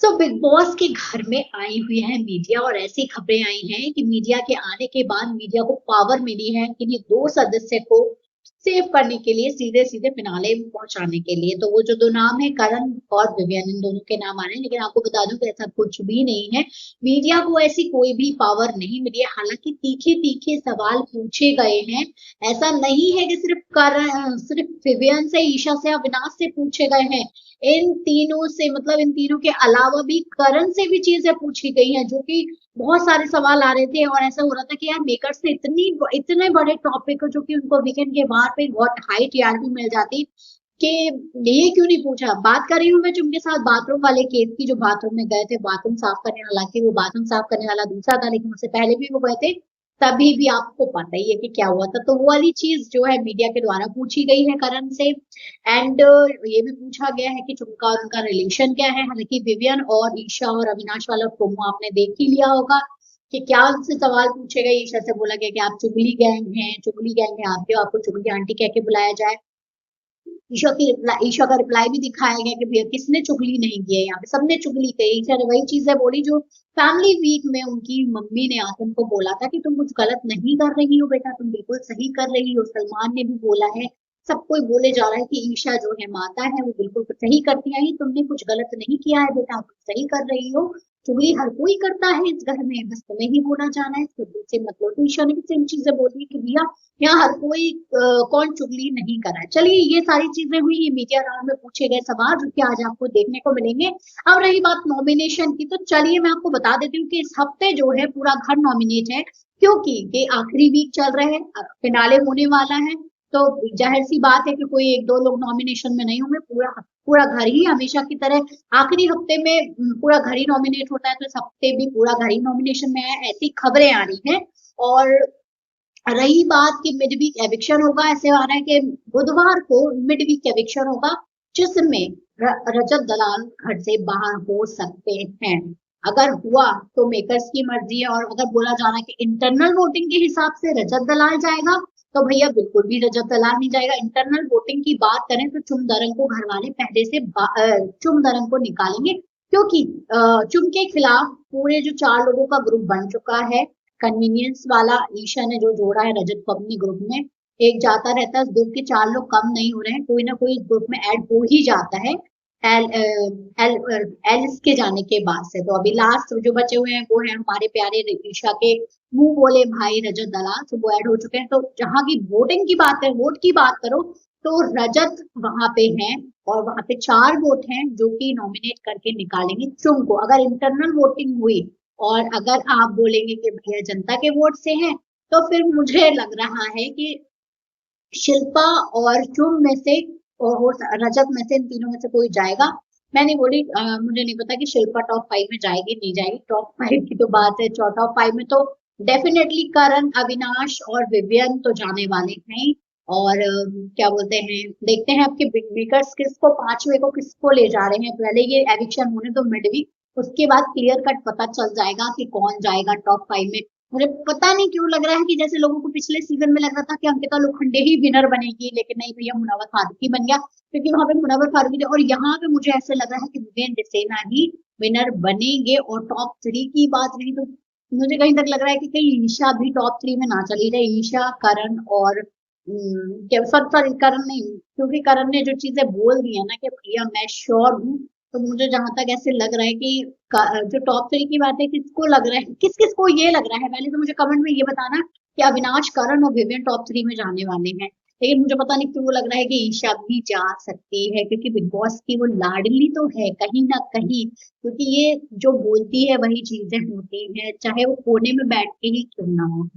Big boss के घर में आई हुई है मीडिया और ऐसी खबरें आई हैं कि मीडिया के आने के बाद मीडिया को पावर मिली है कि ये दो सदस्य को सेव करने के लिए सीधे सीधे फिनाले में पहुंचाने के लिए। तो वो जो दो नाम है करण और विवियन, इन दोनों के नाम आ रहे हैं, लेकिन आपको बता दूं कि ऐसा कुछ भी नहीं है। मीडिया को ऐसी कोई भी पावर नहीं मिली है। हालांकि तीखे तीखे सवाल पूछे गए हैं। ऐसा नहीं है कि सिर्फ करण, सिर्फ विवियन से, ईशा से, अविनाश से पूछे गए हैं। इन तीनों से, मतलब इन तीनों के अलावा भी करण से भी चीजें पूछी गई हैं, जो कि बहुत सारे सवाल आ रहे थे और ऐसा हो रहा था कि यार मेकर्स ने इतने बड़े टॉपिक जो कि उनको वीकेंड के बाहर पे बहुत हाई टीआरपी मिल जाती कि ये क्यों नहीं पूछा। बात कर रही हूँ मैं जिनके साथ बाथरूम वाले केस की, जो बाथरूम में गए थे बाथरूम साफ करने, हालांकि वो बाथरूम साफ करने वाला दूसरा था लेकिन उससे पहले भी वो गए थे। तभी भी आपको पता ही है कि क्या हुआ था। तो वो वाली चीज जो है मीडिया के द्वारा पूछी गई है करण से। एंड ये भी पूछा गया है कि उनका और उनका रिलेशन क्या है। हालांकि विवियन और ईशा और अविनाश वाला प्रोमो आपने देख ही लिया होगा कि क्या उनसे सवाल पूछे गए। ईशा से बोला गया कि आप चुगली गैंग हैं, चुगली गैंग है आपके, आपको चुगली आंटी कह के बुलाया जाए। ईशा का रिप्लाई भी दिखाया गया कि भैया किसने चुगली नहीं की है, यहाँ पे सबने चुगली की। ईशा ने वही चीजें बोली जो फैमिली वीक में उनकी मम्मी ने आकर उनको बोला था कि तुम कुछ गलत नहीं कर रही हो बेटा, तुम बिल्कुल सही कर रही हो। सलमान ने भी बोला है, सब कोई बोले जा रहा है कि ईशा जो है माता है वो बिल्कुल सही करती है, तुमने कुछ गलत नहीं किया है बेटा, तुम सही कर रही हो। चुगली हर कोई करता है इस घर में, बस तुम्हें ही बोला जाना है, से मतलब। तो ईशा ने भी सेम चीजें बोली कि भैया यहाँ हर कोई कौन चुगली नहीं कर रहा है। चलिए ये सारी चीजें हुई, ये मीडिया राउंड में पूछे गए सवाल जो कि आज आपको देखने को मिलेंगे। अब रही बात नॉमिनेशन की, तो चलिए मैं आपको बता देती हूँ कि इस हफ्ते जो है पूरा घर नॉमिनेट है, क्योंकि ये आखिरी वीक चल रहे हैं, फिनाले होने वाला है। तो जाहिर सी बात है कि कोई एक दो लोग नॉमिनेशन में नहीं होंगे, पूरा पूरा घर ही हमेशा की तरह आखिरी हफ्ते में पूरा घर ही नॉमिनेट होता है। तो इस हफ्ते भी पूरा घर ही नॉमिनेशन में है, ऐसी खबरें आ रही हैं। और रही बात कि मिड वीक एविक्शन होगा, ऐसे आ रहा है कि बुधवार को मिड वीक एविक्शन होगा, जिसमें रजत दलाल घर से बाहर हो सकते हैं। अगर हुआ तो मेकर्स की मर्जी है, और अगर बोला जा रहा है कि इंटरनल वोटिंग के हिसाब से रजत दलाल जाएगा, तो भैया बिल्कुल भी रजत दलाल नहीं जाएगा। इंटरनल वोटिंग की बात करें तो चुम दरंग को घर वाले पहले से चुम दरंग को निकालेंगे, क्योंकि चुम के खिलाफ पूरे जो 4 लोगों का ग्रुप बन चुका है। कन्वीनियंस वाला ईशा ने जो जोड़ा है रजत को अपने ग्रुप में, एक जाता रहता है, ग्रुप के 4 लोग कम नहीं हो रहे हैं, कोई ना कोई ग्रुप में ऐड हो ही जाता है एल एल एलिस के जाने के बाद से। तो अभी लास्ट जो बचे हुए हैं वो है हमारे प्यारे ईशा के मुंह बोले भाई रजत दलाल, तो वो ऐड हो चुके हैं। तो जहां की वोटिंग की बात है, वोट की बात करो, तो रजत वहां पे हैं और वहां पे 4 वोट हैं जो कि नॉमिनेट करके निकालेंगे चुम को। अगर इंटरनल वोटिंग हुई और अगर आप बोलेंगे कि भैया जनता के वोट से हैं, तो फिर मुझे लग रहा है कि शिल्पा और चुम में से और रजत में से, इन तीनों में से कोई जाएगा। मैं नहीं बोली, मुझे नहीं पता कि शिल्पा टॉप 5 में जाएगी नहीं जाएगी। टॉप 5 की तो बात है, टॉप 5 में तो डेफिनेटली करण, अविनाश और विवियन तो जाने वाले हैं। और क्या बोलते हैं, देखते हैं आपके बिग मेकर्स किसको, 5वें को किसको ले जा रहे हैं। पहले ये एविक्शन होने तो मिडवीक, उसके बाद क्लियर कट पता चल जाएगा कि कौन जाएगा टॉप 5 में। मुझे पता नहीं क्यों लग रहा है कि जैसे लोगों को पिछले सीजन में लग रहा था कि अंकिता लोखंडे ही विनर बनेगी, लेकिन नहीं भैया, मुनावर फारूकी बन गया, क्योंकि वहां पे मुनावर फारूकी थे। और यहाँ पे मुझे ऐसे लग रहा है कि विवेन सेना ही विनर बनेंगे। और टॉप 3 की बात रही तो मुझे कहीं तक लग रहा है कि कहीं ईशा भी टॉप 3 में ना चली जाए। ईशा, करण और सॉरी करण नहीं, क्योंकि करण ने जो चीजें बोल दी है ना कि भैया मैं श्योर हूँ। तो मुझे जहां तक ऐसे लग रहा है कि जो टॉप 3 की बात है, किसको लग रहा है, किस किस को ये लग रहा है, पहले तो मुझे कमेंट में ये बताना कि अविनाश, करण और विवियन टॉप 3 में जाने वाले हैं। लेकिन मुझे पता नहीं क्यों लग रहा है कि ईशा भी जा सकती है, क्योंकि बिग बॉस की वो लाडली तो है कहीं ना कहीं, क्योंकि ये जो बोलती है वही चीजें होती हैं, चाहे वो कोने में बैठ के ही क्यों ना हो।